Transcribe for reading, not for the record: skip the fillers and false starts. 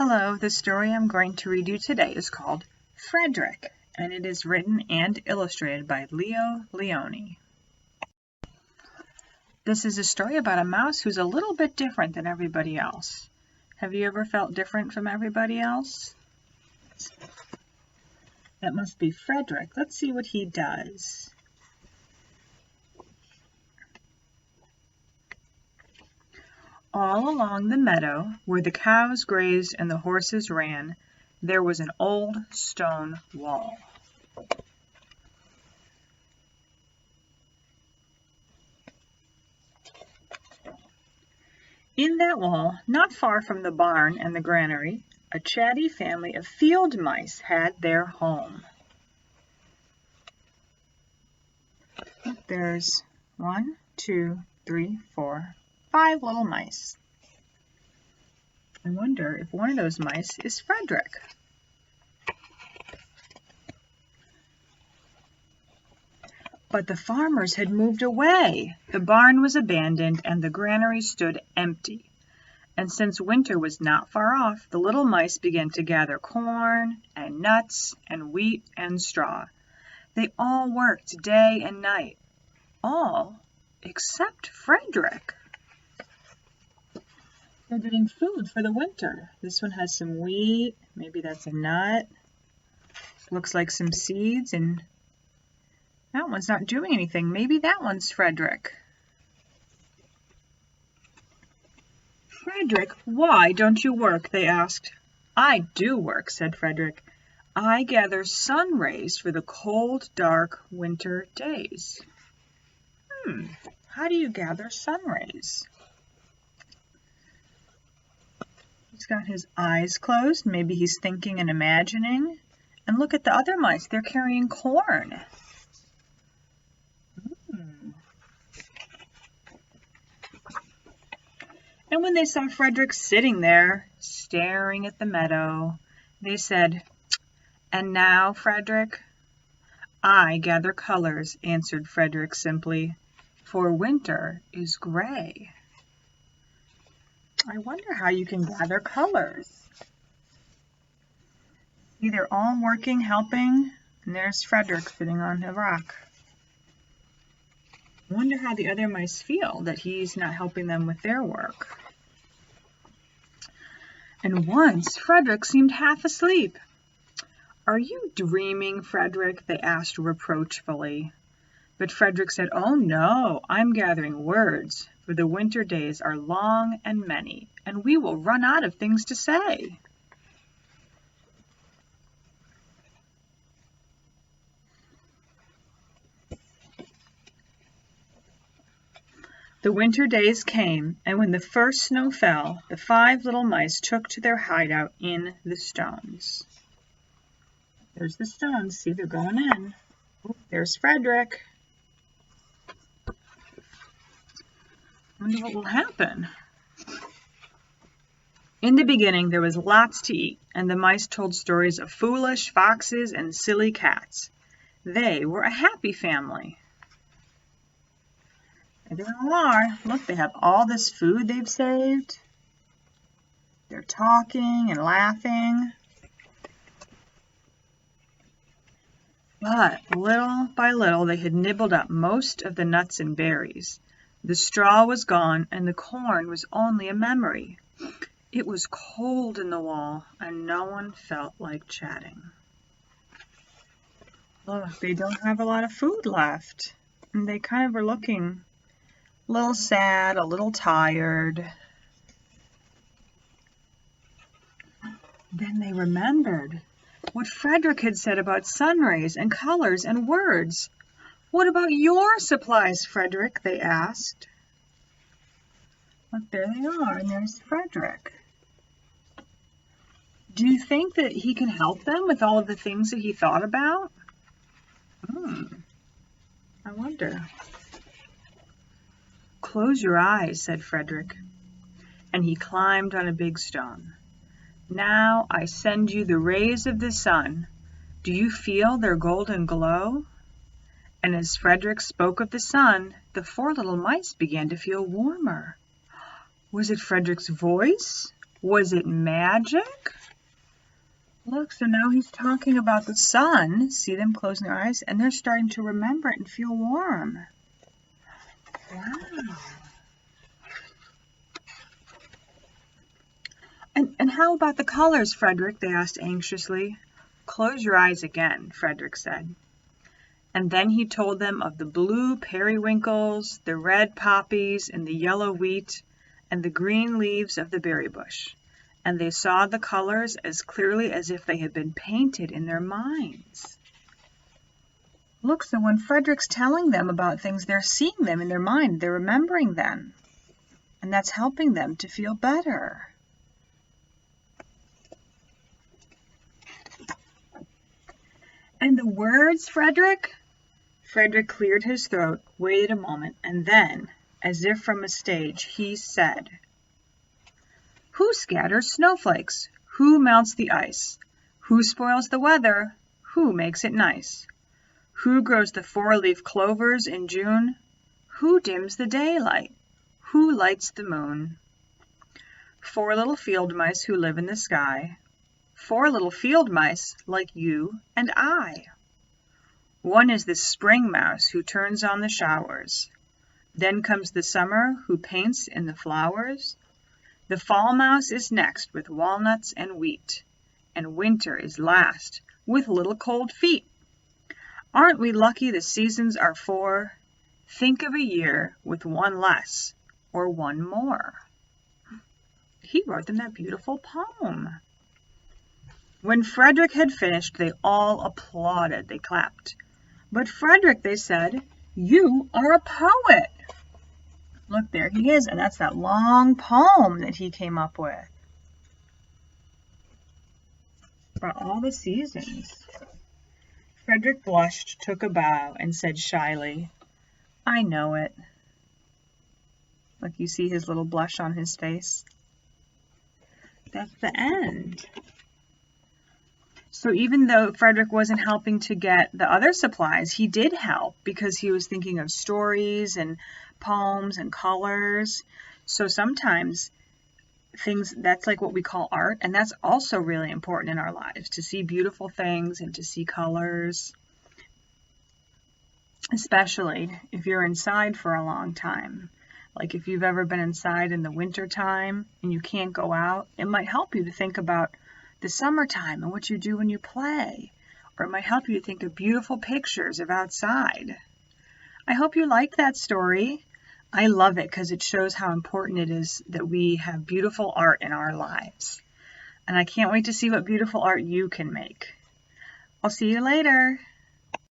Hello, the story I'm going to read you today is called Frederick, and it is written and illustrated by Leo Lionni. This is a story about a mouse who's a little bit different than everybody else. Have you ever felt different from everybody else? That must be Frederick. Let's see what he does. All along the meadow, where the cows grazed and the horses ran, there was an old stone wall. In that wall, not far from the barn and the granary, a chatty family of field mice had their home. There's 1, 2, 3, 4, 5 little mice. I wonder if one of those mice is Frederick. But the farmers had moved away. The barn was abandoned and the granary stood empty. And since winter was not far off, the little mice began to gather corn and nuts and wheat and straw. They all worked day and night. All except Frederick. They're getting food for the winter. This one has some wheat. Maybe that's a nut. Looks like some seeds, and that one's not doing anything. Maybe that one's Frederick. Frederick, why don't you work? They asked. I do work, said Frederick. I gather sun rays for the cold, dark winter days. How do you gather sun rays? He's got his eyes closed. Maybe he's thinking and imagining. And look at the other mice. They're carrying corn. And when they saw Frederick sitting there, staring at the meadow, they said, "And now, Frederick?" "I gather colors," answered Frederick simply, "for winter is gray." I wonder how you can gather colors. See, they're all working, helping, and there's Frederick sitting on a rock. I wonder how the other mice feel that he's not helping them with their work. And once Frederick seemed half asleep. "Are you dreaming, Frederick?" they asked reproachfully. But Frederick said, "Oh no, I'm gathering words, for the winter days are long and many, and we will run out of things to say." The winter days came, and when the first snow fell, the 5 little mice took to their hideout in the stones. There's the stones. See, they're going in. Oh, there's Frederick. I wonder what will happen. In the beginning, there was lots to eat, and the mice told stories of foolish foxes and silly cats. They were a happy family. And there they are. Look, they have all this food they've saved. They're talking and laughing. But little by little, they had nibbled up most of the nuts and berries. The straw was gone, and the corn was only a memory. It was cold in the wall, and no one felt like chatting. Look, they don't have a lot of food left. And they kind of are looking a little sad, a little tired. Then they remembered what Frederick had said about sun rays and colors and words. "What about your supplies, Frederick?" they asked. Look, there they are, and there's Frederick. Do you think that he can help them with all of the things that he thought about? I wonder. "Close your eyes," said Frederick, and he climbed on a big stone. "Now I send you the rays of the sun. Do you feel their golden glow?" And as Frederick spoke of the sun, the 4 little mice began to feel warmer. Was it Frederick's voice? Was it magic? Look, so now he's talking about the sun. See them closing their eyes, and they're starting to remember it and feel warm. Wow. And how about the colors, Frederick? They asked anxiously. Close your eyes again, Frederick said. And then he told them of the blue periwinkles, the red poppies, and the yellow wheat, and the green leaves of the berry bush. And they saw the colors as clearly as if they had been painted in their minds. Look, so when Frederick's telling them about things, they're seeing them in their mind. They're remembering them. And that's helping them to feel better. And the words, Frederick? Frederick cleared his throat, waited a moment, and then, as if from a stage, he said, Who scatters snowflakes? Who melts the ice? Who spoils the weather? Who makes it nice? Who grows the four-leaf clovers in June? Who dims the daylight? Who lights the moon? 4 little field mice who live in the sky. 4 little field mice like you and I. One is the spring mouse who turns on the showers. Then comes the summer who paints in the flowers. The fall mouse is next with walnuts and wheat. And winter is last with little cold feet. Aren't we lucky the seasons are 4? Think of a year with 1 less or 1 more. He wrote them that beautiful poem. When Frederick had finished, they all applauded. They clapped. But Frederick, they said, you are a poet. Look, there he is, and that's that long poem that he came up with about all the seasons. Frederick blushed, took a bow, and said shyly, I know it. Look, you see his little blush on his face? That's the end. So even though Frederick wasn't helping to get the other supplies, he did help because he was thinking of stories and poems and colors. So sometimes that's like what we call art, and that's also really important in our lives, to see beautiful things and to see colors, especially if you're inside for a long time. Like if you've ever been inside in the winter time and you can't go out, it might help you to think about the summertime and what you do when you play, or it might help you to think of beautiful pictures of outside. I hope you liked that story. I love it because it shows how important it is that we have beautiful art in our lives. And I can't wait to see what beautiful art you can make. I'll see you later.